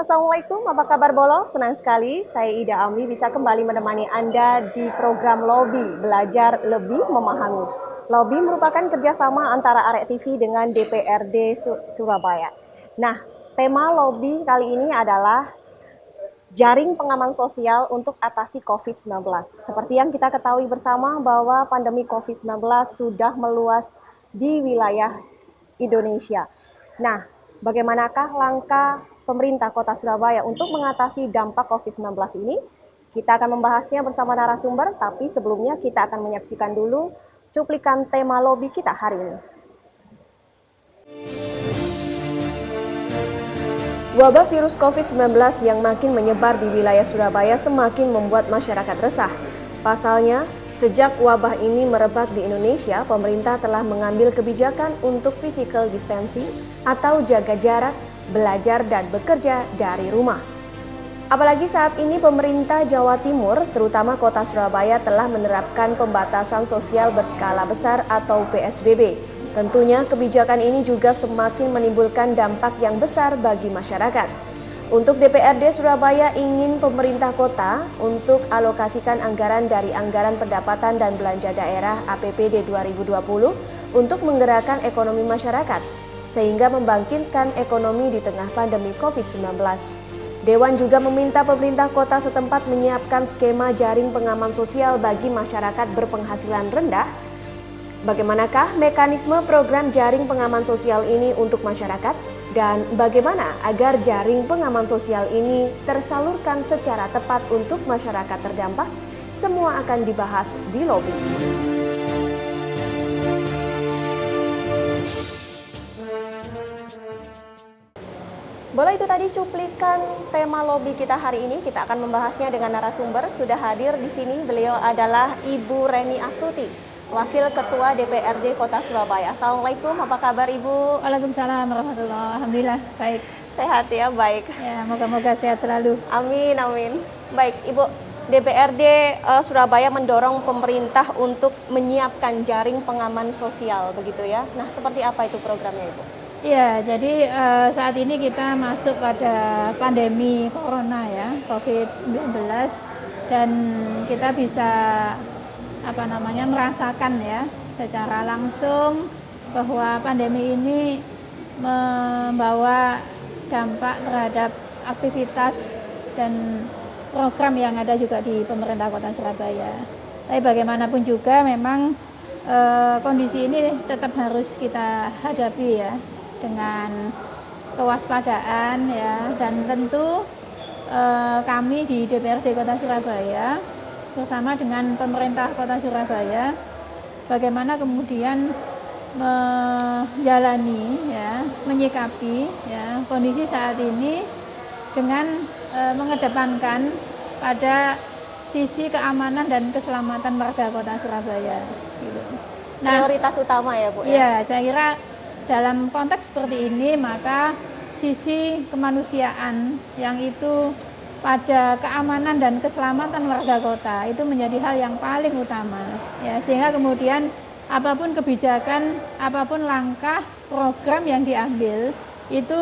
Assalamualaikum, apa kabar Bolo? Senang sekali saya Ida Ami bisa kembali menemani Anda di program Lobby, Belajar Lebih Memahami. Lobby merupakan kerjasama antara Arek TV dengan DPRD Surabaya. Nah, tema Lobby kali ini adalah jaring pengaman sosial untuk atasi COVID-19. Seperti yang kita ketahui bersama bahwa pandemi COVID-19 sudah meluas di wilayah Indonesia. Nah, bagaimanakah langkah pemerintah Kota Surabaya untuk mengatasi dampak COVID-19 ini? Kita akan membahasnya bersama narasumber, tapi sebelumnya kita akan menyaksikan dulu cuplikan tema lobby kita hari ini. Wabah virus COVID-19 yang makin menyebar di wilayah Surabaya semakin membuat masyarakat resah. Pasalnya, sejak wabah ini merebak di Indonesia, pemerintah telah mengambil kebijakan untuk physical distancing atau jaga jarak, belajar dan bekerja dari rumah. Apalagi saat ini pemerintah Jawa Timur, terutama kota Surabaya, telah menerapkan pembatasan sosial berskala besar atau PSBB. Tentunya kebijakan ini juga semakin menimbulkan dampak yang besar bagi masyarakat. Untuk DPRD Surabaya ingin pemerintah kota untuk alokasikan anggaran dari Anggaran Pendapatan dan Belanja Daerah APBD 2020 untuk menggerakkan ekonomi masyarakat, sehingga membangkitkan ekonomi di tengah pandemi COVID-19. Dewan juga meminta pemerintah kota setempat menyiapkan skema jaring pengaman sosial bagi masyarakat berpenghasilan rendah. Bagaimanakah mekanisme program jaring pengaman sosial ini untuk masyarakat? Dan bagaimana agar jaring pengaman sosial ini tersalurkan secara tepat untuk masyarakat terdampak? Semua akan dibahas di lobby. Boleh, itu tadi cuplikan tema lobby kita hari ini. Kita akan membahasnya dengan narasumber. Sudah hadir di sini, beliau adalah Ibu Reni Astuti, Wakil Ketua DPRD Kota Surabaya. Assalamualaikum, apa kabar Ibu? Waalaikumsalam warahmatullahi. Alhamdulillah, baik. Sehat ya, baik. Ya, moga-moga sehat selalu. Amin, amin. Baik, Ibu, DPRD Surabaya mendorong pemerintah untuk menyiapkan jaring pengaman sosial, begitu ya. Nah, seperti apa itu programnya, Ibu? Ya, jadi saat ini kita masuk pada pandemi corona ya, COVID-19, dan kita bisa merasakan ya secara langsung bahwa pandemi ini membawa dampak terhadap aktivitas dan program yang ada juga di pemerintah Kota Surabaya. Tapi bagaimanapun juga memang kondisi ini tetap harus kita hadapi ya dengan kewaspadaan ya, dan tentu kami di DPRD Kota Surabaya bersama dengan pemerintah Kota Surabaya bagaimana kemudian menjalani ya, menyikapi ya kondisi saat ini dengan mengedepankan pada sisi keamanan dan keselamatan warga Kota Surabaya gitu. Nah, prioritas utama ya, Bu ya. Iya, saya kira dalam konteks seperti ini maka sisi kemanusiaan yang itu pada keamanan dan keselamatan warga kota itu menjadi hal yang paling utama ya, sehingga kemudian apapun kebijakan, apapun langkah program yang diambil itu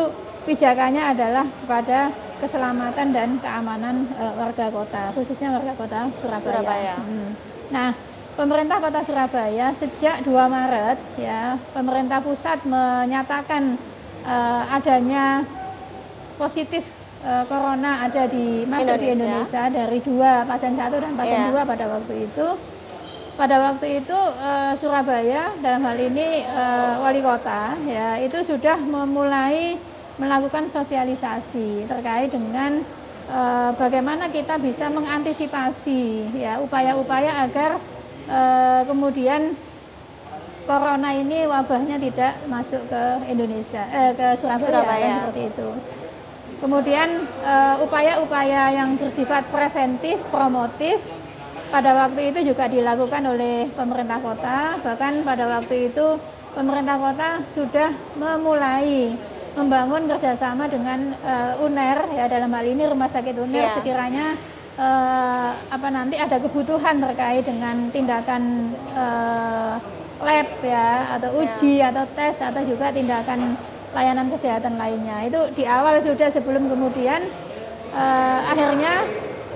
pijakannya adalah pada keselamatan dan keamanan warga kota, khususnya warga kota Surabaya. Nah, pemerintah Kota Surabaya sejak 2 Maret ya, pemerintah pusat menyatakan adanya positif corona ada masuk di Indonesia dari 2 pasien 1 dan pasien 2 pada waktu itu. Pada waktu itu Surabaya dalam hal ini wali kota ya itu sudah memulai melakukan sosialisasi terkait dengan bagaimana kita bisa mengantisipasi ya upaya-upaya agar kemudian corona ini wabahnya tidak masuk ke Indonesia, ke Surabaya. Seperti itu. Kemudian upaya-upaya yang bersifat preventif, promotif pada waktu itu juga dilakukan oleh pemerintah kota. Bahkan pada waktu itu pemerintah kota sudah memulai membangun kerjasama dengan UNER ya, dalam hal ini Rumah Sakit UNER sekiranya nanti ada kebutuhan terkait dengan tindakan lab ya, atau uji atau tes, atau juga tindakan layanan kesehatan lainnya. Itu di awal sudah, sebelum kemudian akhirnya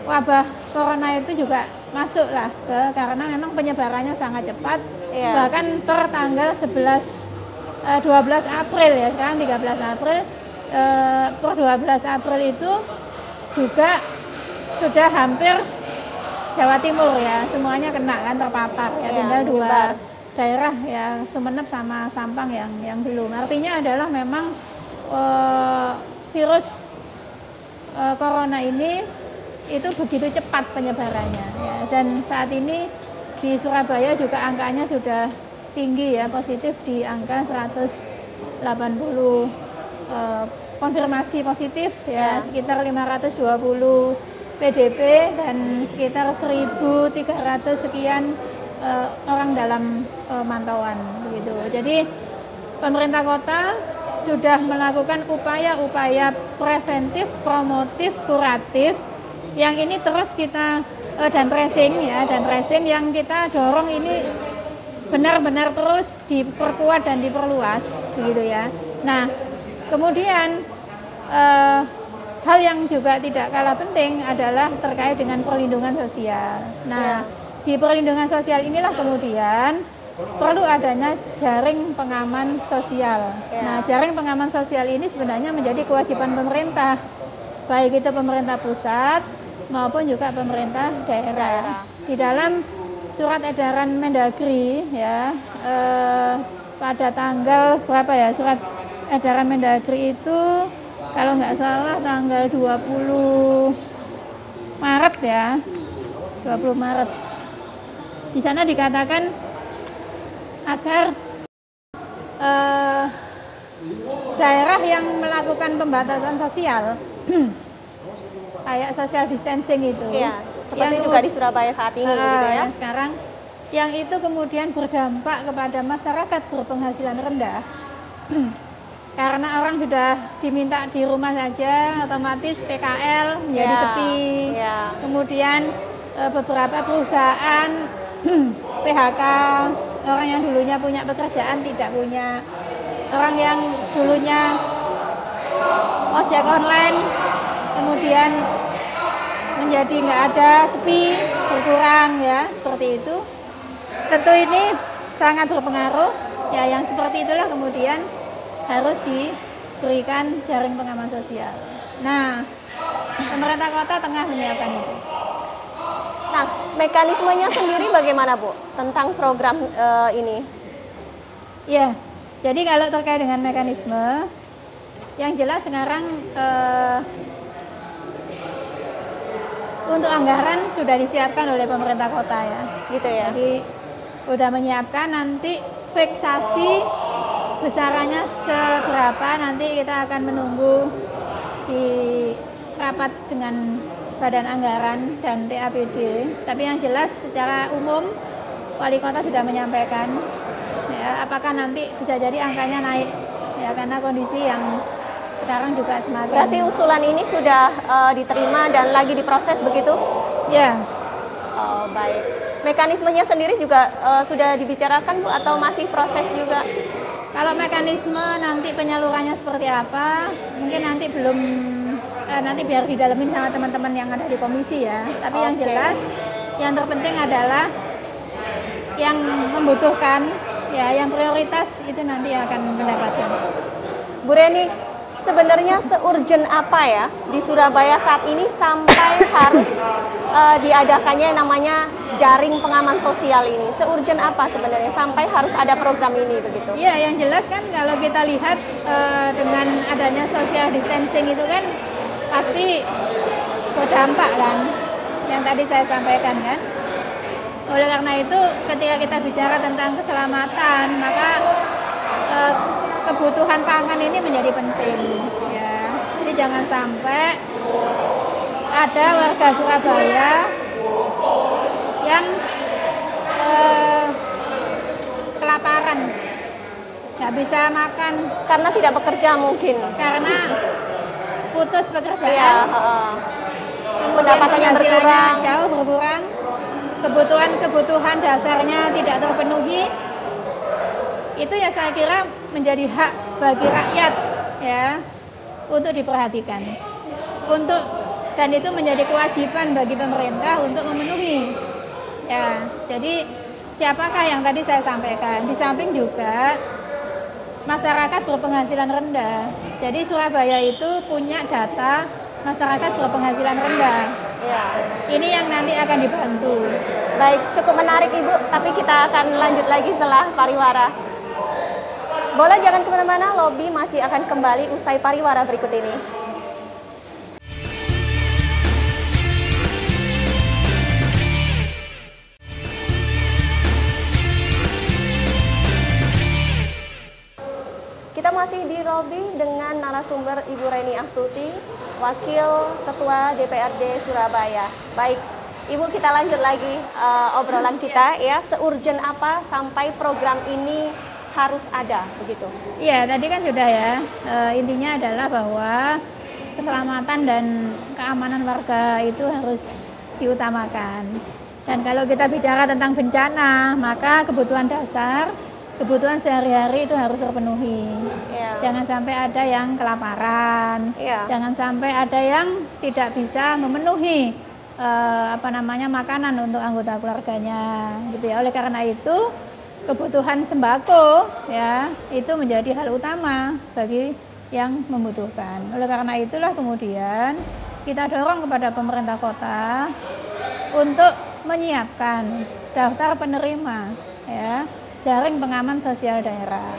wabah corona itu juga masuklah karena memang penyebarannya sangat cepat. Bahkan per tanggal 12 April ya, sekarang 13 April, per 12 April itu juga sudah hampir Jawa Timur ya, semuanya kena kan, terpapar ya, tinggal dua daerah ya, Sumeneb sama Sampang yang belum. Artinya adalah memang virus corona ini itu begitu cepat penyebarannya ya. Dan saat ini di Surabaya juga angkanya sudah tinggi ya, positif di angka 180 konfirmasi positif ya, sekitar 520 PDP dan sekitar 1.300 sekian orang dalam mantauan begitu. Jadi pemerintah kota sudah melakukan upaya-upaya preventif, promotif, kuratif yang ini terus kita dan tracing ya, dan tracing yang kita dorong ini benar-benar terus diperkuat dan diperluas begitu ya. Nah, kemudian hal yang juga tidak kalah penting adalah terkait dengan perlindungan sosial. Nah, di perlindungan sosial inilah kemudian perlu adanya jaring pengaman sosial. Nah, jaring pengaman sosial ini sebenarnya menjadi kewajiban pemerintah, baik itu pemerintah pusat maupun juga pemerintah daerah. Di dalam surat edaran Mendagri ya, pada tanggal berapa ya, surat edaran Mendagri itu kalau nggak salah tanggal 20 Maret ya, 20 Maret. Di sana dikatakan agar daerah yang melakukan pembatasan sosial kayak social distancing itu, seperti juga di Surabaya saat ini gitu ya. Yang sekarang yang itu kemudian berdampak kepada masyarakat berpenghasilan rendah. Karena orang sudah diminta di rumah saja, otomatis PKL menjadi sepi. Kemudian beberapa perusahaan PHK, orang yang dulunya punya pekerjaan tidak punya, orang yang dulunya ojek online kemudian menjadi nggak ada, sepi, berkurang ya, seperti itu. Tentu ini sangat berpengaruh ya, yang seperti itulah kemudian harus diberikan jaring pengaman sosial. Nah, pemerintah kota tengah menyiapkan itu. Nah, mekanismenya sendiri bagaimana Bu tentang program ini? Ya, jadi kalau terkait dengan mekanisme, yang jelas sekarang untuk anggaran sudah disiapkan oleh pemerintah kota ya. Gitu ya. Jadi sudah menyiapkan, nanti fiksasi besarannya seberapa nanti kita akan menunggu di rapat dengan Badan Anggaran dan TAPD. Tapi yang jelas secara umum Wali Kota sudah menyampaikan ya, apakah nanti bisa jadi angkanya naik ya, karena kondisi yang sekarang juga semakin. Berarti usulan ini sudah diterima dan lagi diproses begitu? Ya. Oh, baik. Mekanismenya sendiri juga sudah dibicarakan Bu atau masih proses juga? Kalau mekanisme nanti penyalurannya seperti apa, mungkin nanti belum, nanti biar didalemin sama teman-teman yang ada di komisi ya. Tapi yang jelas, yang terpenting adalah yang membutuhkan, ya yang prioritas itu nanti akan mendapatkan. Bu Reni, sebenarnya se-urgent apa ya di Surabaya saat ini sampai harus diadakannya namanya jaring pengaman sosial ini? Se-urgent apa sebenarnya sampai harus ada program ini begitu? Iya, yang jelas kan kalau kita lihat dengan adanya social distancing itu kan pasti berdampak kan, yang tadi saya sampaikan kan. Oleh karena itu ketika kita bicara tentang keselamatan, maka kebutuhan pangan ini menjadi penting ya. Jadi jangan sampai ada warga Surabaya yang kelaparan, nggak bisa makan karena tidak bekerja mungkin, karena putus pekerjaan, pendapatannya berkurang, jauh berkurang, kebutuhan dasarnya tidak terpenuhi. Itu ya saya kira menjadi hak bagi rakyat ya untuk diperhatikan. Dan itu menjadi kewajiban bagi pemerintah untuk memenuhi. Ya, jadi siapakah yang tadi saya sampaikan? Di samping juga masyarakat berpenghasilan rendah. Jadi Surabaya itu punya data masyarakat berpenghasilan rendah. Ya. Ini yang nanti akan dibantu. Baik, cukup menarik Ibu, tapi kita akan lanjut lagi setelah pariwara. Boleh jangan kemana-mana, Lobby masih akan kembali usai pariwara berikut ini. Kita masih di Lobby dengan narasumber Ibu Reni Astuti, Wakil Ketua DPRD Surabaya. Baik, Ibu, kita lanjut lagi obrolan kita ya. Seurgent apa sampai program ini harus ada begitu? Iya, tadi kan sudah ya. Intinya adalah bahwa keselamatan dan keamanan warga itu harus diutamakan. Dan kalau kita bicara tentang bencana, maka kebutuhan dasar, kebutuhan sehari-hari itu harus terpenuhi. Ya. Jangan sampai ada yang kelaparan, Ya. jangan sampai ada yang tidak bisa memenuhi makanan untuk anggota keluarganya, gitu ya. Oleh karena itu kebutuhan sembako ya itu menjadi hal utama bagi yang membutuhkan. Oleh karena itulah kemudian kita dorong kepada pemerintah kota untuk menyiapkan daftar penerima ya jaring pengaman sosial daerah.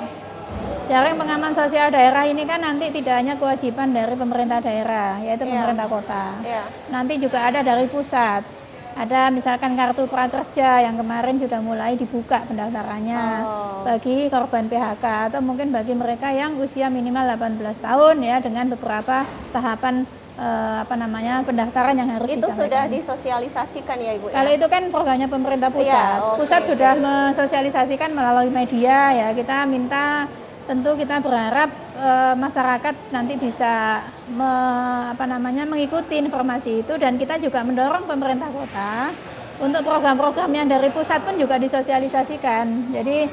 Jaring pengaman sosial daerah ini kan nanti tidak hanya kewajiban dari pemerintah daerah, yaitu pemerintah kota. Nanti juga ada dari pusat. Ada misalkan kartu prakerja yang kemarin sudah mulai dibuka pendaftarannya bagi korban PHK atau mungkin bagi mereka yang usia minimal 18 tahun ya dengan beberapa tahapan pendaftaran yang harus itu disampaikan. Sudah disosialisasikan ya Ibu? Kalau itu kan programnya pemerintah pusat. Pusat sudah mensosialisasikan melalui media ya. Kita minta, tentu kita berharap masyarakat nanti bisa mengikuti informasi itu, dan kita juga mendorong pemerintah kota untuk program-program yang dari pusat pun juga disosialisasikan. Jadi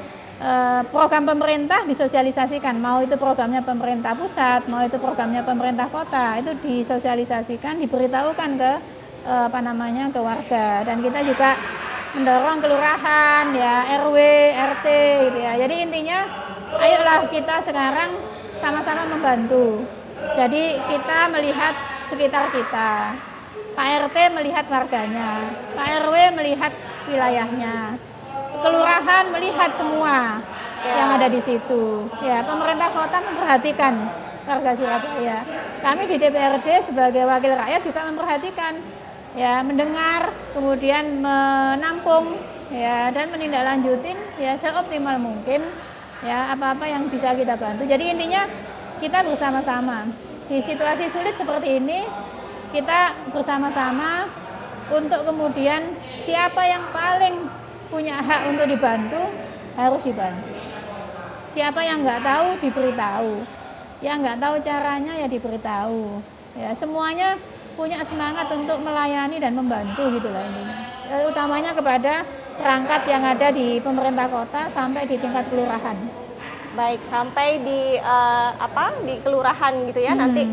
program pemerintah disosialisasikan, mau itu programnya pemerintah pusat, mau itu programnya pemerintah kota, itu disosialisasikan, diberitahukan ke ke warga. Dan kita juga mendorong kelurahan ya, RW, RT gitu ya. Jadi intinya ayolah kita sekarang sama-sama membantu. Jadi kita melihat sekitar kita, Pak RT melihat warganya, Pak RW melihat wilayahnya, kelurahan melihat semua yang ada di situ. Ya, pemerintah kota memperhatikan warga Surabaya. Kami di DPRD sebagai wakil rakyat juga memperhatikan, ya, mendengar, kemudian menampung, ya, dan menindaklanjutin ya seoptimal mungkin ya apa-apa yang bisa kita bantu. Jadi intinya kita bersama-sama di situasi sulit seperti ini, kita bersama-sama untuk kemudian siapa yang paling punya hak untuk dibantu harus dibantu. Siapa yang nggak tahu diberitahu, yang nggak tahu caranya ya diberitahu. Ya, semuanya punya semangat untuk melayani dan membantu gitulah intinya. Utamanya kepada perangkat yang ada di pemerintah kota sampai di tingkat kelurahan. Baik, sampai di di kelurahan gitu ya, nanti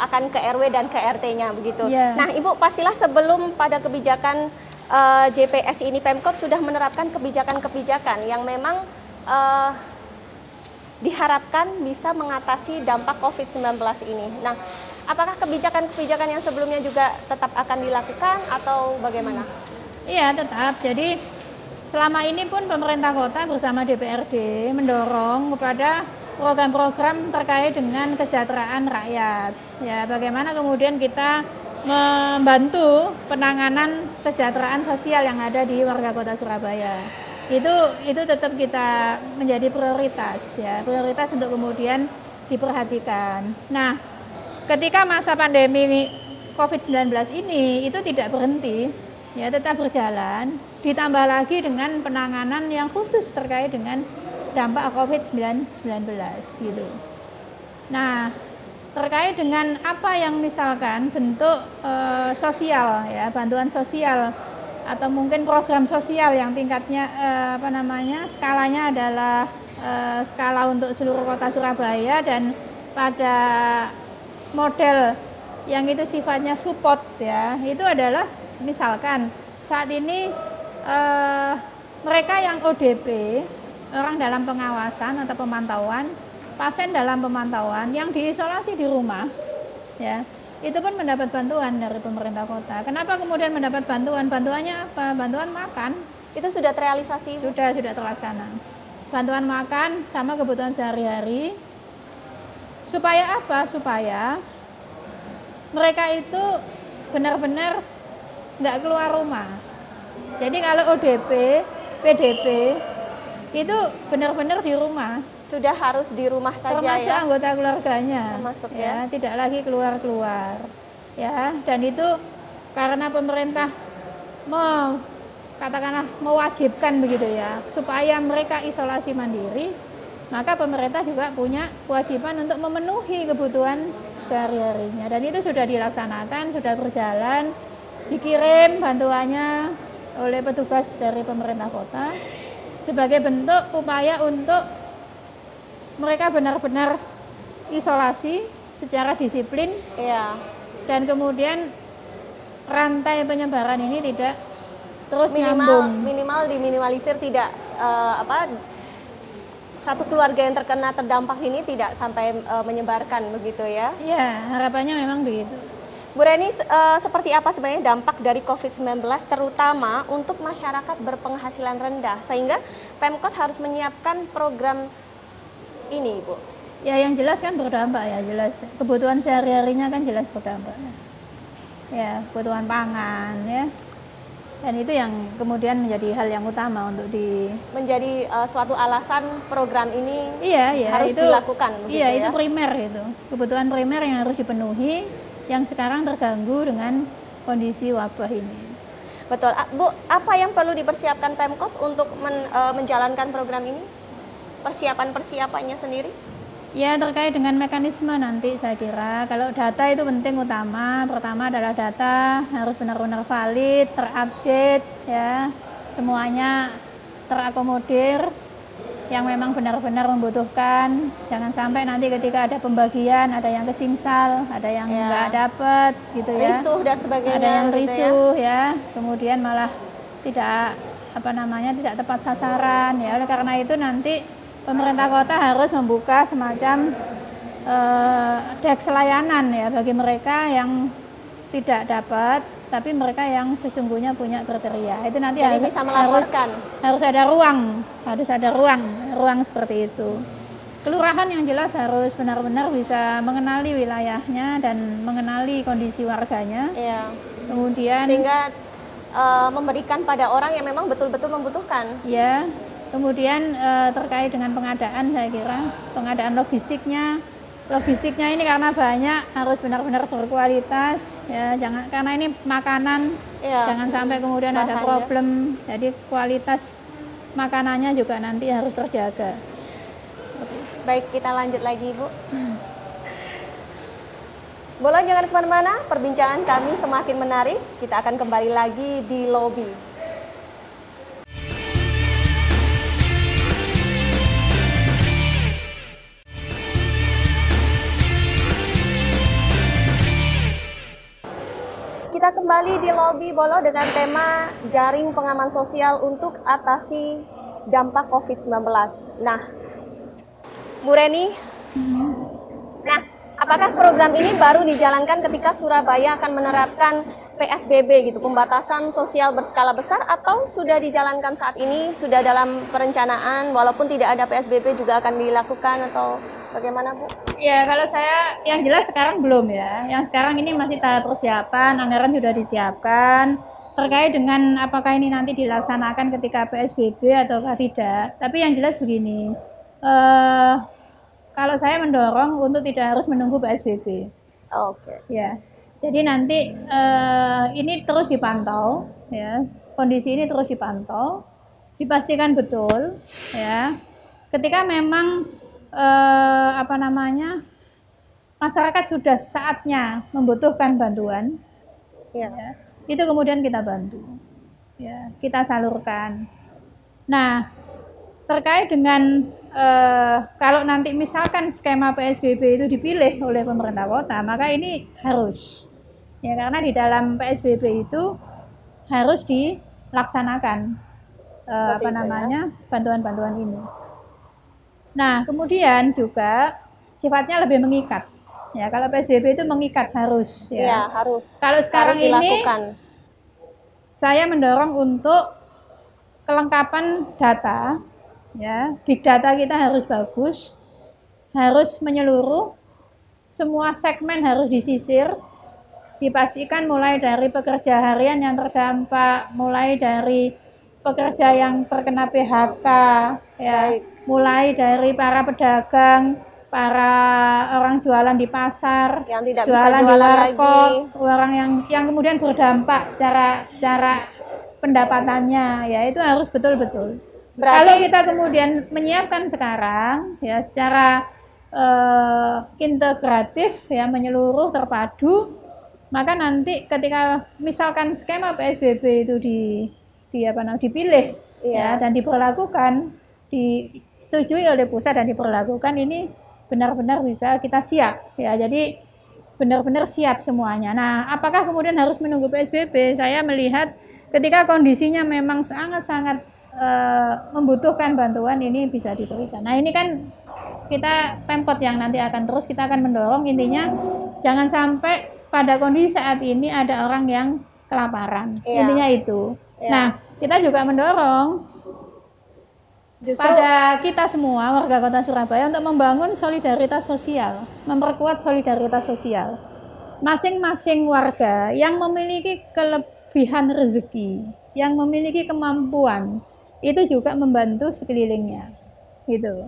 akan ke RW dan ke RT-nya begitu. Nah, Ibu, pastilah sebelum pada kebijakan JPS ini Pemkot sudah menerapkan kebijakan-kebijakan yang memang diharapkan bisa mengatasi dampak COVID-19 ini. Nah, apakah kebijakan-kebijakan yang sebelumnya juga tetap akan dilakukan atau bagaimana? Iya, tetap. Jadi selama ini pun pemerintah kota bersama DPRD mendorong kepada program-program terkait dengan kesejahteraan rakyat. Ya, bagaimana kemudian kita membantu penanganan kesejahteraan sosial yang ada di warga kota Surabaya. Itu tetap kita menjadi prioritas ya, prioritas untuk kemudian diperhatikan. Nah, ketika masa pandemi COVID-19 ini itu tidak berhenti, ya tetap berjalan, ditambah lagi dengan penanganan yang khusus terkait dengan dampak COVID-19 gitu. Nah, terkait dengan apa yang misalkan bentuk sosial ya, bantuan sosial atau mungkin program sosial yang tingkatnya skalanya adalah skala untuk seluruh kota Surabaya dan pada model yang itu sifatnya support ya, itu adalah misalkan saat ini mereka yang ODP, orang dalam pengawasan atau pemantauan, pasien dalam pemantauan yang diisolasi di rumah ya, itu pun mendapat bantuan dari pemerintah kota. Kenapa kemudian mendapat bantuan? Bantuannya apa? Bantuan makan. Itu sudah terrealisasi? Sudah terlaksana. Bantuan makan sama kebutuhan sehari-hari. Supaya apa? Supaya mereka itu benar-benar nggak keluar rumah. Jadi kalau ODP, PDP itu benar-benar di rumah. Sudah harus di rumah saja, termasuk ya? Anggota keluarganya. Termasuk ya, tidak lagi keluar-keluar. Ya, dan itu karena pemerintah katakanlah mewajibkan begitu ya, supaya mereka isolasi mandiri, maka pemerintah juga punya kewajiban untuk memenuhi kebutuhan sehari-harinya. Dan itu sudah dilaksanakan, sudah berjalan, dikirim bantuannya oleh petugas dari pemerintah kota sebagai bentuk upaya untuk mereka benar-benar isolasi secara disiplin, iya. Dan kemudian rantai penyebaran ini tidak terus nyambung. Minimal diminimalisir, tidak satu keluarga yang terdampak ini tidak sampai menyebarkan begitu ya? Iya, harapannya memang begitu. Bu Reni, seperti apa sebenarnya dampak dari COVID-19 terutama untuk masyarakat berpenghasilan rendah sehingga Pemkot harus menyiapkan program ini, Bu? Ya, yang jelas kan berdampak ya, jelas kebutuhan sehari-harinya kan jelas berdampak. Ya, kebutuhan pangan ya. Dan itu yang kemudian menjadi hal yang utama untuk menjadi suatu alasan program ini harus itu, dilakukan. Begitu, iya, ya? itu primer itu. Kebutuhan primer yang harus dipenuhi yang sekarang terganggu dengan kondisi wabah ini. Betul. Bu, apa yang perlu dipersiapkan Pemkot untuk menjalankan program ini? Persiapannya sendiri? Ya, terkait dengan mekanisme nanti saya kira kalau data itu penting utama. Pertama adalah data harus benar-benar valid, terupdate ya, semuanya terakomodir yang memang benar-benar membutuhkan. Jangan sampai nanti ketika ada pembagian ada yang kesingsal, ada yang nggak dapat gitu ya. Risuh dan sebagainya. Ada yang gitu risuh ya. Kemudian malah tidak tidak tepat sasaran ya. Oleh karena itu nanti pemerintah kota harus membuka semacam deks layanan ya bagi mereka yang tidak dapat, tapi mereka yang sesungguhnya punya kriteria. Itu nanti harus bisa melaporkan. Harus ada ruang seperti itu. Kelurahan yang jelas harus benar-benar bisa mengenali wilayahnya dan mengenali kondisi warganya. Iya. Kemudian sehingga memberikan pada orang yang memang betul-betul membutuhkan. Ya. Kemudian terkait dengan pengadaan, saya kira pengadaan logistiknya ini karena banyak harus benar-benar berkualitas ya, karena ini makanan jangan sampai kemudian ada problem, jadi kualitas makanannya juga nanti harus terjaga. Baik, kita lanjut lagi, Bu. Boleh jangan kemana-mana, perbincangan kami semakin menarik, kita akan kembali lagi di lobi. Kita kembali di lobi Bolo dengan tema jaring pengaman sosial untuk atasi dampak COVID-19. Nah, Bu Reni, apakah program ini baru dijalankan ketika Surabaya akan menerapkan PSBB gitu, pembatasan sosial berskala besar, atau sudah dijalankan saat ini, sudah dalam perencanaan, walaupun tidak ada PSBB juga akan dilakukan, atau bagaimana, Bu? Ya, kalau saya yang jelas sekarang belum ya. Yang sekarang ini masih tahap persiapan, anggaran sudah disiapkan. Terkait dengan apakah ini nanti dilaksanakan ketika PSBB atau tidak. Tapi yang jelas begini, kalau saya mendorong untuk tidak harus menunggu PSBB. Oke. Ya, jadi nanti ini terus dipantau, ya. Kondisi ini terus dipantau, dipastikan betul, ya. Ketika memang masyarakat sudah saatnya membutuhkan bantuan, ya, itu kemudian kita bantu, ya, kita salurkan. Nah, terkait dengan kalau nanti misalkan skema PSBB itu dipilih oleh pemerintah kota, maka ini harus, ya, karena di dalam PSBB itu harus dilaksanakan bantuan-bantuan ini. Nah, kemudian juga sifatnya lebih mengikat. Ya, kalau PSBB itu mengikat harus, ya. Iya, harus. Kalau sekarang harus ini saya mendorong untuk kelengkapan data, ya. Big data kita harus bagus, harus menyeluruh, semua segmen harus disisir, dipastikan mulai dari pekerja harian yang terdampak, mulai dari pekerja yang terkena PHK, ya. Mulai dari para pedagang, para orang jualan di pasar, yang tidak jualan bisa di warkop, orang yang kemudian berdampak secara pendapatannya, ya itu harus betul-betul. Kalau kita kemudian menyiapkan sekarang, ya secara integratif, ya menyeluruh, terpadu, maka nanti ketika misalkan skema PSBB itu dipilih, ya, dan diberlakukan, disetujui oleh pusat dan diberlakukan, ini benar-benar bisa kita siap, ya. Jadi benar-benar siap semuanya. Nah, apakah kemudian harus menunggu PSBB? Saya melihat ketika kondisinya memang sangat-sangat membutuhkan bantuan, ini bisa diberikan. Nah, ini kan kita Pemkot yang nanti kita akan mendorong, intinya jangan sampai pada kondisi saat ini ada orang yang kelaparan. Intinya itu. Nah, kita juga mendorong pada kita semua warga Kota Surabaya untuk membangun solidaritas sosial, memperkuat solidaritas sosial. Masing-masing warga yang memiliki kelebihan rezeki, yang memiliki kemampuan, itu juga membantu sekelilingnya. Gitu.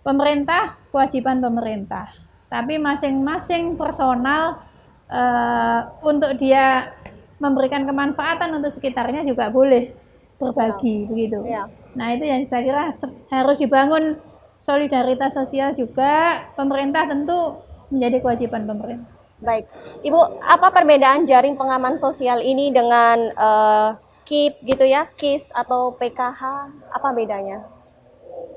Pemerintah, kewajiban pemerintah. Tapi masing-masing personal untuk dia memberikan kemanfaatan untuk sekitarnya juga boleh berbagi, begitu. Nah, itu yang saya kira harus dibangun solidaritas sosial juga. Pemerintah tentu menjadi kewajiban pemerintah. Baik, Ibu, apa perbedaan jaring pengaman sosial ini dengan KIP gitu ya, KIS atau PKH? Apa bedanya?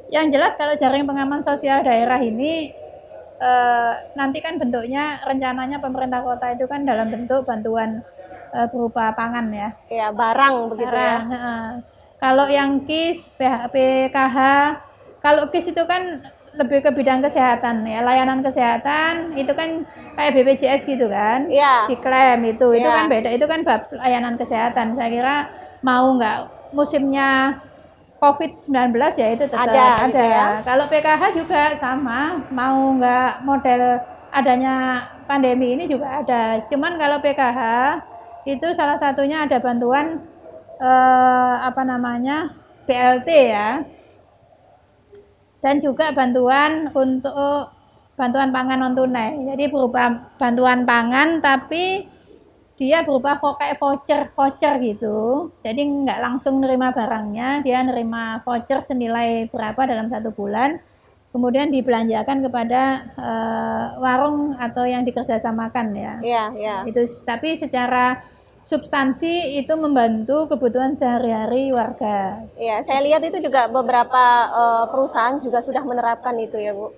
Yang jelas kalau jaring pengaman sosial daerah ini nanti kan bentuknya, rencananya pemerintah kota itu kan dalam bentuk bantuan berupa pangan, ya. Ya, barang begitu, ya. Kalau yang KIS, PKH, kalau KIS itu kan lebih ke bidang kesehatan, ya, layanan kesehatan itu kan kayak BPJS gitu kan, diklaim itu kan beda, itu kan bab layanan kesehatan. Saya kira mau nggak musimnya COVID-19 ya itu tetap ada. Gitu ya. Kalau PKH juga sama, mau nggak model adanya pandemi ini juga ada. Cuman kalau PKH itu salah satunya ada bantuan BLT, ya, dan juga bantuan untuk bantuan pangan non tunai. Jadi berupa bantuan pangan tapi dia berupa kayak voucher gitu. Jadi nggak langsung nerima barangnya, dia nerima voucher senilai berapa dalam 1 bulan, kemudian dibelanjakan kepada warung atau yang dikerjasamakan, ya. Itu tapi secara substansi itu membantu kebutuhan sehari-hari warga. Iya, saya lihat itu juga beberapa perusahaan juga sudah menerapkan itu, ya, Bu.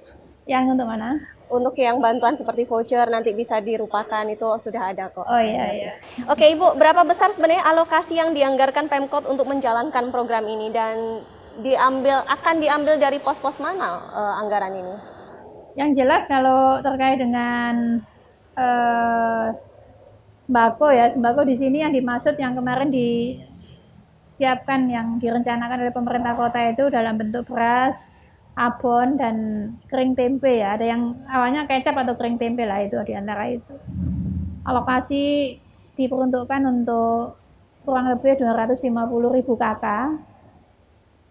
Yang untuk mana? Untuk yang bantuan seperti voucher nanti bisa dirupakan itu sudah ada kok. Oh iya. Oke, Ibu, berapa besar sebenarnya alokasi yang dianggarkan Pemkot untuk menjalankan program ini, dan akan diambil dari pos-pos mana anggaran ini? Yang jelas kalau terkait dengan sembako, ya, sembako di sini yang dimaksud yang kemarin disiapkan, yang direncanakan oleh pemerintah kota itu dalam bentuk beras, abon, dan kering tempe, ya. Ada yang awalnya kecap atau kering tempe lah, itu diantara itu. Alokasi diperuntukkan untuk kurang lebih 250.000 KK,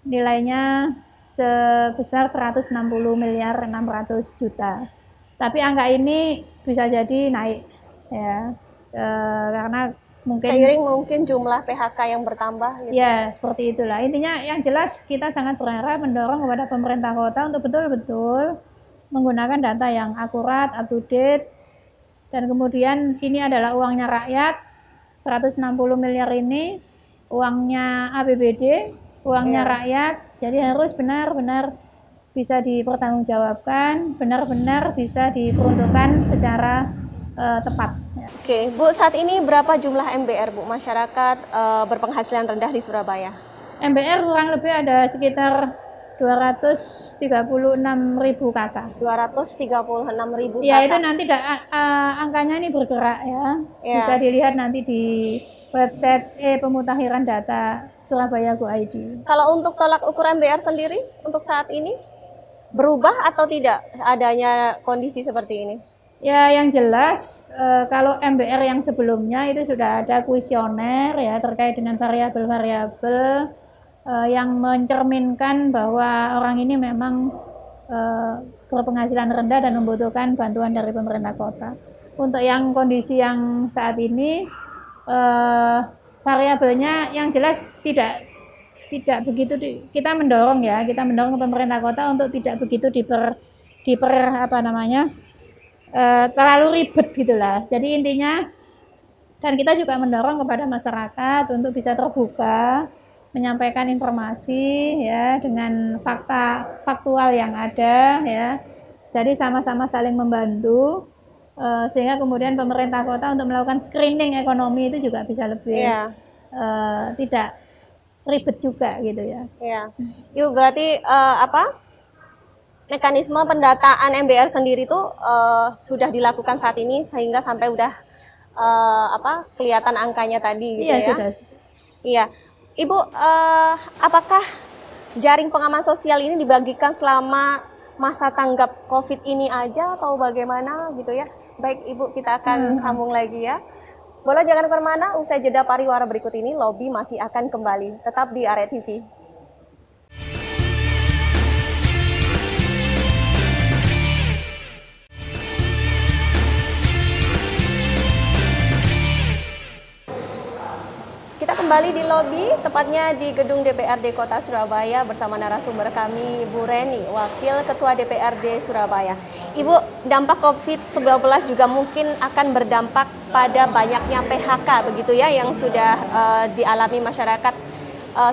nilainya sebesar 160.600.000.000. Tapi angka ini bisa jadi naik, ya. Karena seiring mungkin jumlah PHK yang bertambah, gitu. Ya, seperti itulah. Intinya yang jelas kita sangat berharap mendorong kepada pemerintah kota untuk betul-betul menggunakan data yang akurat, up to date, dan kemudian ini adalah uangnya rakyat, 160 miliar ini uangnya APBD, uangnya rakyat, jadi harus benar-benar bisa dipertanggungjawabkan, benar-benar bisa diperuntukkan secara tepat. Oke, Bu, saat ini berapa jumlah MBR, Bu, masyarakat berpenghasilan rendah di Surabaya? MBR kurang lebih ada sekitar 236.000 kakak. 236.000 Ya, kakak. itu nanti angkanya ini bergerak ya. Bisa dilihat nanti di website pemutakhiran data Surabaya Go ID. Kalau untuk tolak ukur MBR sendiri untuk saat ini berubah atau tidak adanya kondisi seperti ini? Ya, yang jelas kalau MBR yang sebelumnya itu sudah ada kuesioner ya terkait dengan variabel-variabel yang mencerminkan bahwa orang ini memang berpenghasilan rendah dan membutuhkan bantuan dari pemerintah kota. Untuk yang kondisi yang saat ini variabelnya yang jelas tidak begitu kita mendorong ke pemerintah kota untuk tidak begitu terlalu ribet gitulah. Jadi intinya, dan kita juga mendorong kepada masyarakat untuk bisa terbuka menyampaikan informasi ya dengan faktual yang ada ya. Jadi sama-sama saling membantu sehingga kemudian pemerintah kota untuk melakukan screening ekonomi itu juga bisa lebih tidak ribet juga gitu ya. Iya. Yuk, berarti mekanisme pendataan MBR sendiri itu sudah dilakukan saat ini sehingga sampai udah kelihatan angkanya tadi gitu ya. Sudah. Iya. Ibu, apakah jaring pengaman sosial ini dibagikan selama masa tanggap COVID ini aja atau bagaimana gitu ya? Baik Ibu, kita akan sambung lagi ya. Boleh jangan kemana-mana, usai jeda pariwara berikut ini, Lobby masih akan kembali. Tetap di Arya TV. Kita kembali di lobi, tepatnya di gedung DPRD Kota Surabaya bersama narasumber kami, Ibu Reni, Wakil Ketua DPRD Surabaya. Ibu, dampak COVID-19 juga mungkin akan berdampak pada banyaknya PHK begitu ya yang sudah dialami masyarakat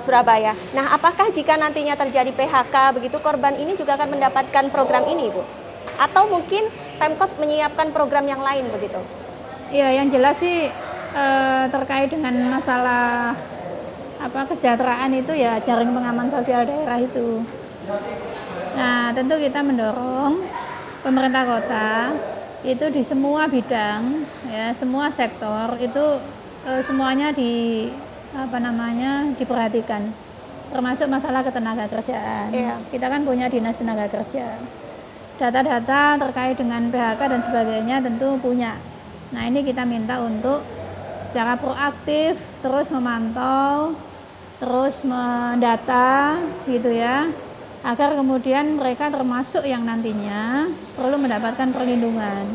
Surabaya. Nah, apakah jika nantinya terjadi PHK begitu korban ini juga akan mendapatkan program ini, Ibu? Atau mungkin Pemkot menyiapkan program yang lain begitu? Iya, yang jelas sih terkait dengan masalah kesejahteraan itu ya jaring pengaman sosial daerah itu. Nah, tentu kita mendorong pemerintah kota itu di semua bidang ya, semua sektor itu semuanya diperhatikan. Termasuk masalah ketenagakerjaan. Kita kan punya Dinas Tenaga Kerja. Data-data terkait dengan PHK dan sebagainya tentu punya. Nah, ini kita minta untuk secara proaktif terus memantau, terus mendata gitu ya, agar kemudian mereka termasuk yang nantinya perlu mendapatkan perlindungan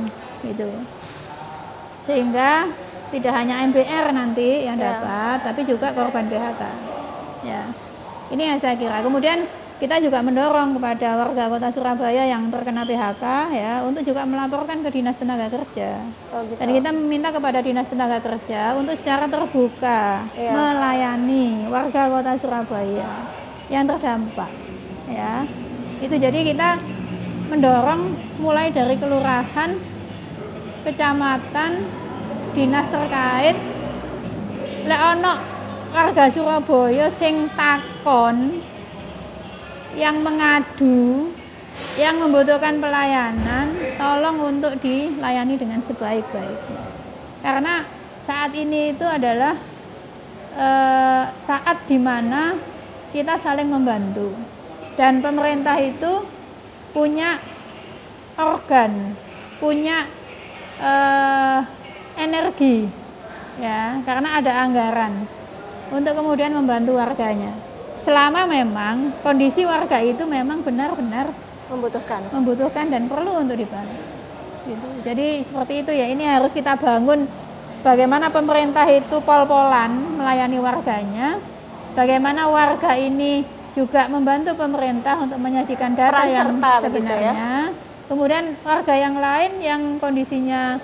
gitu. Sehingga tidak hanya MBR nanti yang dapat, tapi juga korban PHK. Ya. Ini yang saya kira. Kemudian kita juga mendorong kepada warga Kota Surabaya yang terkena PHK ya untuk juga melaporkan ke Dinas Tenaga Kerja. Dan kita meminta kepada Dinas Tenaga Kerja untuk secara terbuka melayani warga Kota Surabaya yang terdampak ya. Itu jadi kita mendorong mulai dari kelurahan, kecamatan, dinas terkait. Lek ono warga Surabaya sing takon, yang mengadu, yang membutuhkan pelayanan, tolong untuk dilayani dengan sebaik-baiknya. Karena saat ini itu adalah saat dimana kita saling membantu. Dan pemerintah itu punya organ, punya energi, ya, karena ada anggaran untuk kemudian membantu warganya. Selama memang kondisi warga itu memang benar-benar membutuhkan dan perlu untuk dibantu. Gitu. Jadi seperti itu ya, ini harus kita bangun bagaimana pemerintah itu pol-polan melayani warganya, bagaimana warga ini juga membantu pemerintah untuk menyajikan data yang sebenarnya. Kemudian warga yang lain yang kondisinya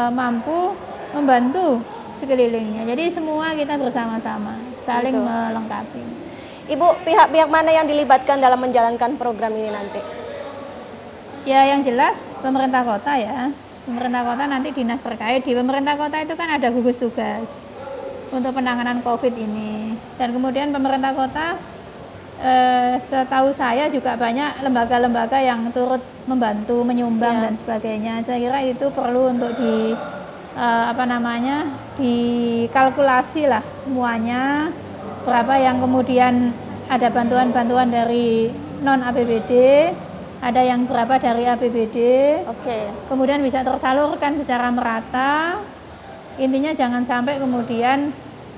mampu membantu sekelilingnya. Jadi semua kita bersama-sama saling melengkapi. Ibu, pihak-pihak mana yang dilibatkan dalam menjalankan program ini nanti? Ya, yang jelas pemerintah kota ya. Pemerintah kota nanti dinas terkait. Di pemerintah kota itu kan ada gugus tugas untuk penanganan COVID ini. Dan kemudian pemerintah kota setahu saya juga banyak lembaga-lembaga yang turut membantu, menyumbang dan sebagainya. Saya kira itu perlu untuk dikalkulasi lah semuanya, berapa yang kemudian ada bantuan-bantuan dari non APBD, ada yang berapa dari APBD. Kemudian bisa tersalurkan secara merata. Intinya jangan sampai kemudian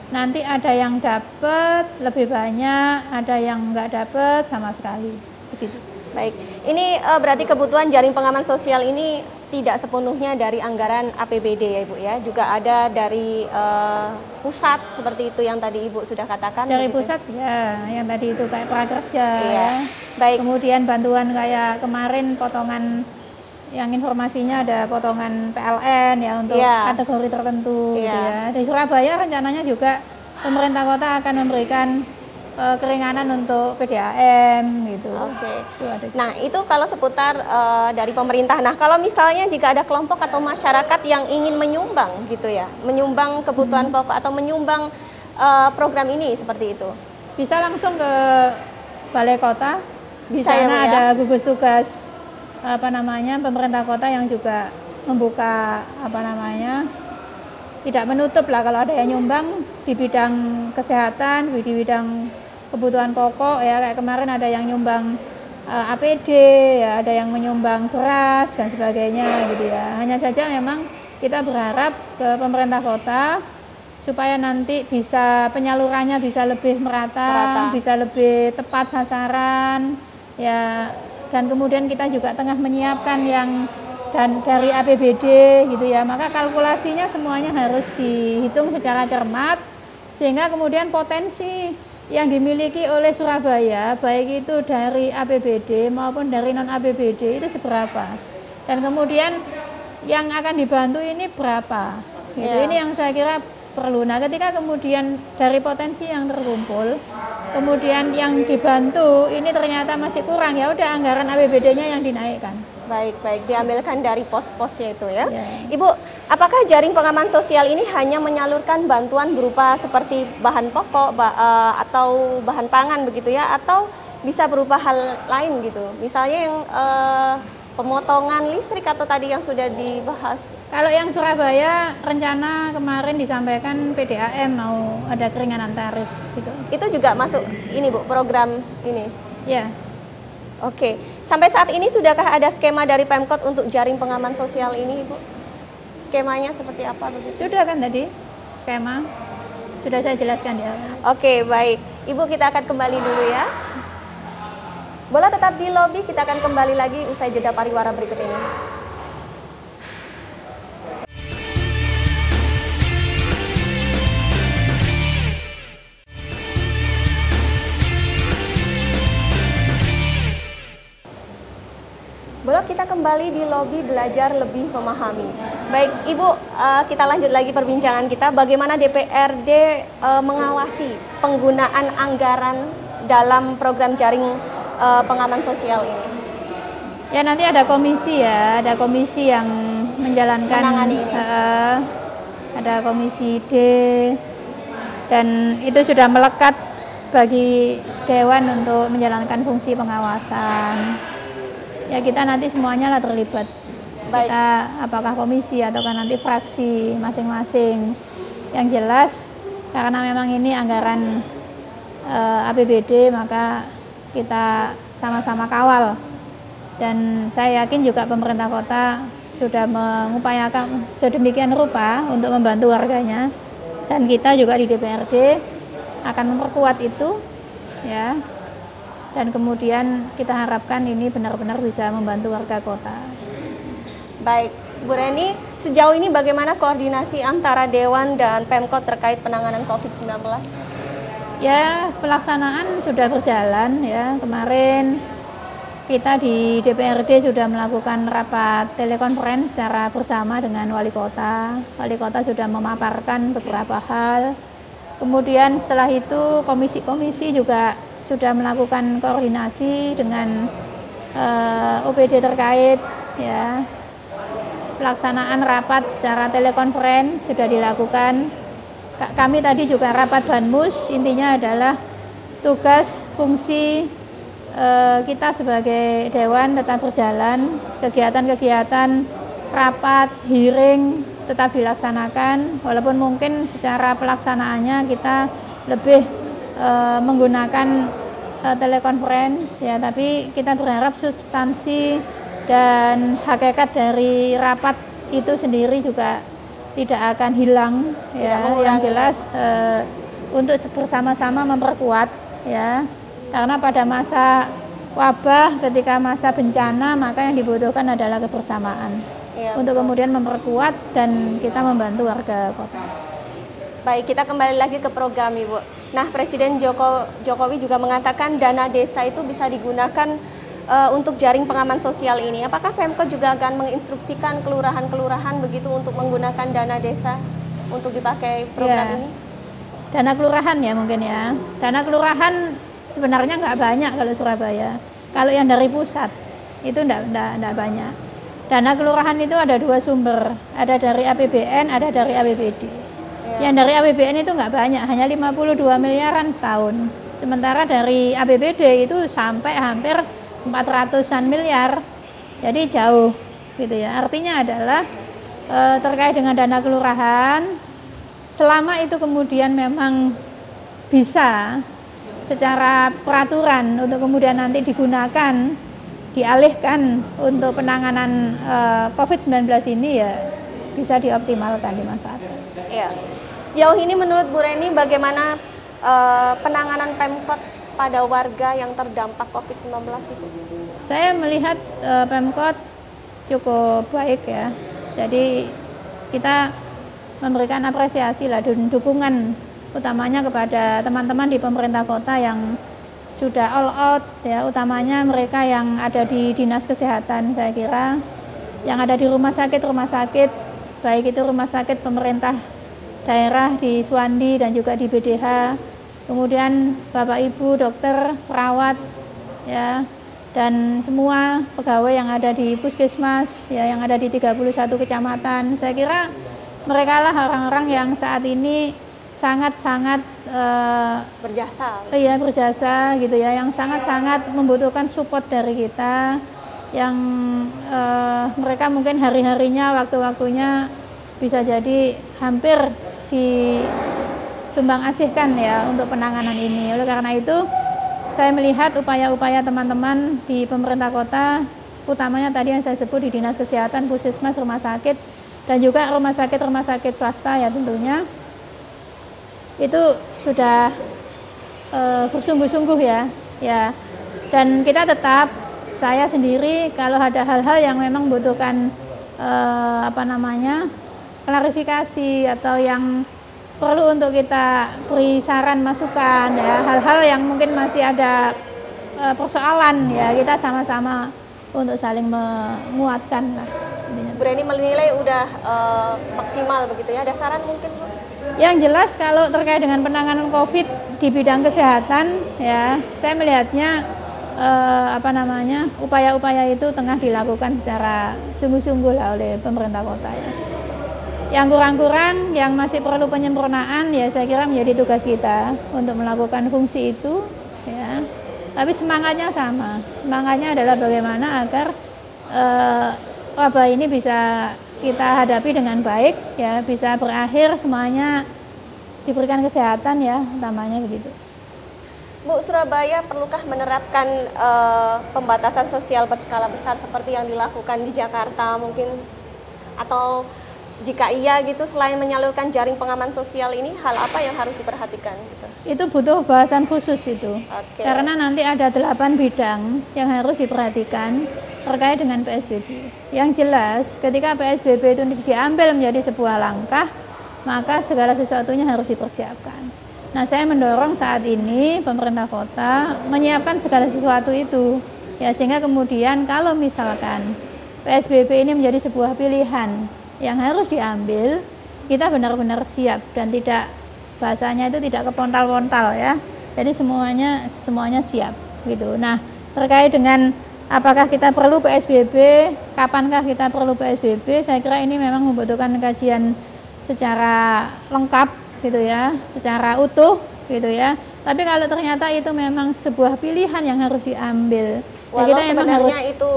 nanti ada yang dapat lebih banyak, ada yang nggak dapat sama sekali. Begitu. Baik, ini berarti kebutuhan jaring pengaman sosial ini tidak sepenuhnya dari anggaran APBD ya Ibu ya, juga ada dari pusat seperti itu yang tadi Ibu sudah katakan. Dari begitu? Pusat ya, yang tadi itu kayak prakerja. Iya. Ya. Baik. Kemudian bantuan kayak kemarin potongan yang informasinya ada potongan PLN ya untuk kategori tertentu gitu ya. Di Surabaya rencananya juga pemerintah kota akan memberikan keringanan untuk PDAM gitu. Nah, itu kalau seputar dari pemerintah. Nah, kalau misalnya jika ada kelompok atau masyarakat yang ingin menyumbang gitu ya, menyumbang kebutuhan pokok atau menyumbang program ini seperti itu. Bisa langsung ke Balai Kota. Di Bisa sana ya, ada gugus tugas pemerintah kota yang juga membuka tidak menutup lah kalau ada yang nyumbang di bidang kesehatan, di bidang kebutuhan pokok ya, kayak kemarin ada yang nyumbang APD ya, ada yang menyumbang beras dan sebagainya gitu ya. Hanya saja memang kita berharap ke pemerintah kota supaya nanti bisa penyalurannya bisa lebih merata. Bisa lebih tepat sasaran ya. Dan kemudian kita juga tengah menyiapkan yang dari APBD gitu ya, maka kalkulasinya semuanya harus dihitung secara cermat sehingga kemudian potensi yang dimiliki oleh Surabaya baik itu dari APBD maupun dari non APBD itu seberapa, dan kemudian yang akan dibantu ini berapa gitu. Ini yang saya kira perlu. Nah, ketika kemudian dari potensi yang terkumpul kemudian yang dibantu ini ternyata masih kurang, ya udah anggaran APBD-nya yang dinaikkan. Baik, diambilkan dari pos-posnya itu ya. Ibu, apakah jaring pengaman sosial ini hanya menyalurkan bantuan berupa seperti bahan pokok atau bahan pangan begitu ya, atau bisa berupa hal lain gitu? Misalnya yang pemotongan listrik atau tadi yang sudah dibahas. Kalau yang Surabaya rencana kemarin disampaikan PDAM mau ada keringanan tarif gitu. Itu juga masuk ini Bu, program ini? Ya. Oke, sampai saat ini sudahkah ada skema dari Pemkot untuk jaring pengaman sosial ini Bu? Skemanya seperti apa begitu? Sudah kan tadi skema, sudah saya jelaskan ya. Oke, baik. Ibu, kita akan kembali dulu ya. Boleh tetap di lobi, kita akan kembali lagi usai jeda pariwara berikut ini. Boleh kita kembali di lobi belajar lebih memahami. Baik, Ibu, kita lanjut lagi perbincangan kita. Bagaimana DPRD mengawasi penggunaan anggaran dalam program jaring pengaman sosial ini? Ya, nanti ada komisi ya, ada komisi yang menjalankan menangani ini. Ada komisi D, dan itu sudah melekat bagi Dewan untuk menjalankan fungsi pengawasan. Ya, kita nanti semuanya lah terlibat. Baik. Kita apakah komisi ataukah nanti fraksi masing-masing. Yang jelas karena memang ini anggaran APBD, maka kita sama-sama kawal. Dan saya yakin juga pemerintah kota sudah mengupayakan sedemikian rupa untuk membantu warganya. Dan kita juga di DPRD akan memperkuat itu ya. Dan kemudian kita harapkan ini benar-benar bisa membantu warga kota. Baik, Bu Reni, sejauh ini bagaimana koordinasi antara Dewan dan Pemkot terkait penanganan COVID-19? Ya, pelaksanaan sudah berjalan ya. Kemarin kita di DPRD sudah melakukan rapat telekonferensi secara bersama dengan Wali Kota. Wali Kota sudah memaparkan beberapa hal. Kemudian setelah itu komisi-komisi juga sudah melakukan koordinasi dengan OPD terkait, ya. Pelaksanaan rapat secara telekonferensi sudah dilakukan. Kami tadi juga rapat Banmus, intinya adalah tugas fungsi kita sebagai Dewan tetap berjalan, kegiatan-kegiatan rapat, hearing tetap dilaksanakan, walaupun mungkin secara pelaksanaannya kita lebih menggunakan telekonferensi, ya, tapi kita berharap substansi dan hakikat dari rapat itu sendiri juga tidak akan hilang, ya. Yang jelas untuk bersama-sama memperkuat, ya, karena pada masa wabah, ketika masa bencana, maka yang dibutuhkan adalah kebersamaan, ya, untuk kemudian memperkuat dan kita membantu warga kota. Baik, kita kembali lagi ke program, Ibu. Nah, Presiden Jokowi juga mengatakan dana desa itu bisa digunakan untuk jaring pengaman sosial ini. Apakah Pemkot juga akan menginstruksikan kelurahan-kelurahan begitu untuk menggunakan dana desa untuk dipakai program ini? Dana kelurahan ya mungkin ya. Dana kelurahan sebenarnya nggak banyak kalau Surabaya. Kalau yang dari pusat itu nggak banyak. Dana kelurahan itu ada dua sumber, ada dari APBN, ada dari APBD. Yang dari APBN itu nggak banyak, hanya 52 miliaran setahun. Sementara dari APBD itu sampai hampir 400-an miliar, jadi jauh gitu ya. Artinya adalah terkait dengan dana kelurahan, selama itu kemudian memang bisa secara peraturan untuk kemudian nanti digunakan, dialihkan untuk penanganan COVID-19 ini, ya bisa dioptimalkan, dimanfaatkan. Ya. Sejauh ini menurut Bu Reni bagaimana penanganan Pemkot pada warga yang terdampak COVID-19 itu? Saya melihat Pemkot cukup baik ya. Jadi kita memberikan apresiasi lah dan dukungan utamanya kepada teman-teman di pemerintah kota yang sudah all out ya, utamanya mereka yang ada di dinas kesehatan, saya kira yang ada di rumah sakit baik itu rumah sakit pemerintah daerah di Suwandi dan juga di BDH, kemudian Bapak Ibu dokter, perawat ya, dan semua pegawai yang ada di puskesmas ya, yang ada di 31 kecamatan. Saya kira mereka lah orang-orang yang saat ini sangat-sangat berjasa gitu ya, yang sangat-sangat membutuhkan support dari kita, yang mereka mungkin hari-harinya, waktu-waktunya bisa jadi hampir disumbang asihkan ya untuk penanganan ini. Oleh karena itu saya melihat upaya-upaya teman-teman di pemerintah kota, utamanya tadi yang saya sebut di dinas kesehatan, puskesmas, rumah sakit, dan juga rumah sakit swasta ya tentunya, itu sudah bersungguh-sungguh ya. Dan kita tetap, saya sendiri kalau ada hal-hal yang memang membutuhkan klarifikasi atau yang perlu untuk kita beri saran masukan ya, hal-hal yang mungkin masih ada persoalan ya, kita sama-sama untuk saling menguatkan lah. Bu Reni menilai udah maksimal begitu ya, ada saran mungkin Bu? Yang jelas kalau terkait dengan penanganan COVID di bidang kesehatan ya, saya melihatnya upaya-upaya itu tengah dilakukan secara sungguh-sungguh lah oleh pemerintah kota ya. Yang kurang-kurang, yang masih perlu penyempurnaan ya, saya kira menjadi tugas kita untuk melakukan fungsi itu ya. Tapi semangatnya sama, semangatnya adalah bagaimana agar wabah ini bisa kita hadapi dengan baik ya, bisa berakhir semuanya diberikan kesehatan ya, utamanya begitu. Bu, Surabaya perlukah menerapkan pembatasan sosial berskala besar seperti yang dilakukan di Jakarta mungkin? Atau jika iya gitu, selain menyalurkan jaring pengaman sosial ini, hal apa yang harus diperhatikan gitu? Itu butuh bahasan khusus itu. Okay. Karena nanti ada 8 bidang yang harus diperhatikan terkait dengan PSBB. Yang jelas ketika PSBB itu diambil menjadi sebuah langkah, maka segala sesuatunya harus dipersiapkan. Nah, saya mendorong saat ini pemerintah kota menyiapkan segala sesuatu itu ya, sehingga kemudian kalau misalkan PSBB ini menjadi sebuah pilihan yang harus diambil, kita benar-benar siap dan tidak, bahasanya itu tidak kepontal-pontal ya, Jadi semuanya siap gitu. Nah, terkait dengan apakah kita perlu PSBB, kapankah kita perlu PSBB, saya kira ini memang membutuhkan kajian secara lengkap gitu ya, secara utuh gitu ya. Tapi kalau ternyata itu memang sebuah pilihan yang harus diambil, walau ya kita sebenarnya itu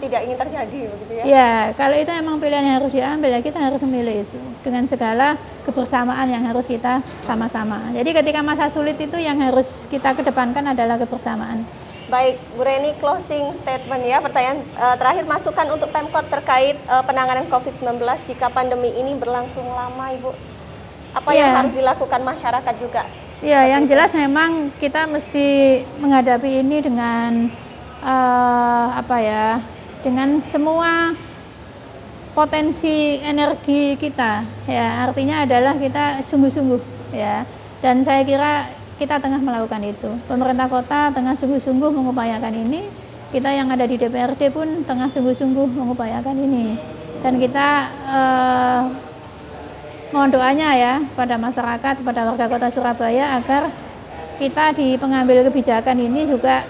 tidak ingin terjadi begitu ya. Ya, kalau itu emang pilihan yang harus diambil, ya kita harus memilih itu dengan segala kebersamaan yang harus kita sama-sama. Jadi ketika masa sulit itu yang harus kita kedepankan adalah kebersamaan. Baik, Bu Reni, closing statement ya. Pertanyaan terakhir, masukan untuk Pemkot terkait penanganan COVID-19 jika pandemi ini berlangsung lama, Ibu. Apa yang harus dilakukan masyarakat juga? Ya, yang jelas memang kita mesti menghadapi ini dengan dengan semua potensi energi kita, ya, artinya adalah kita sungguh-sungguh ya, dan saya kira kita tengah melakukan itu. Pemerintah kota tengah sungguh-sungguh mengupayakan ini, kita yang ada di DPRD pun tengah sungguh-sungguh mengupayakan ini, dan kita mohon doanya ya pada masyarakat, pada warga kota Surabaya agar kita di pengambil kebijakan ini juga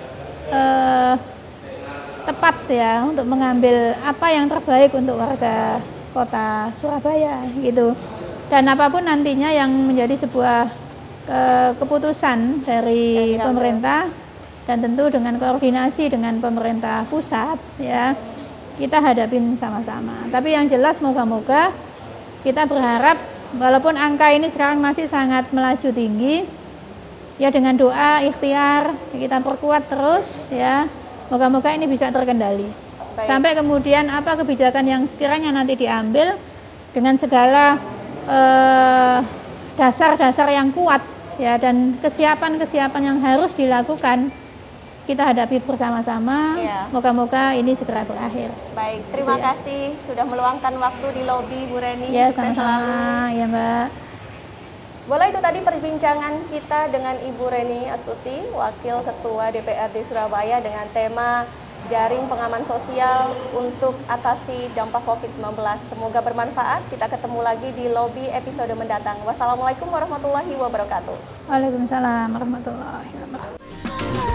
tepat ya untuk mengambil apa yang terbaik untuk warga kota Surabaya gitu. Dan apapun nantinya yang menjadi sebuah keputusan dari pemerintah dan tentu dengan koordinasi dengan pemerintah pusat ya, kita hadapin sama-sama. Tapi yang jelas moga-moga kita berharap walaupun angka ini sekarang masih sangat melaju tinggi, ya dengan doa, ikhtiar, kita perkuat terus ya, moga-moga ini bisa terkendali. Baik. Sampai kemudian apa kebijakan yang sekiranya nanti diambil dengan segala dasar-dasar yang kuat ya, dan kesiapan-kesiapan yang harus dilakukan, kita hadapi bersama-sama. Moga-moga ini segera berakhir. Baik, terima kasih sudah meluangkan waktu di lobi, Bu Reni. Ya, sama-sama ya, Mbak. Bola, itu tadi perbincangan kita dengan Ibu Reni Astuti, Wakil Ketua DPRD Surabaya, dengan tema jaring pengaman sosial untuk atasi dampak COVID-19. Semoga bermanfaat. Kita ketemu lagi di lobi episode mendatang. Wassalamualaikum warahmatullahi wabarakatuh. Waalaikumsalam warahmatullahi wabarakatuh.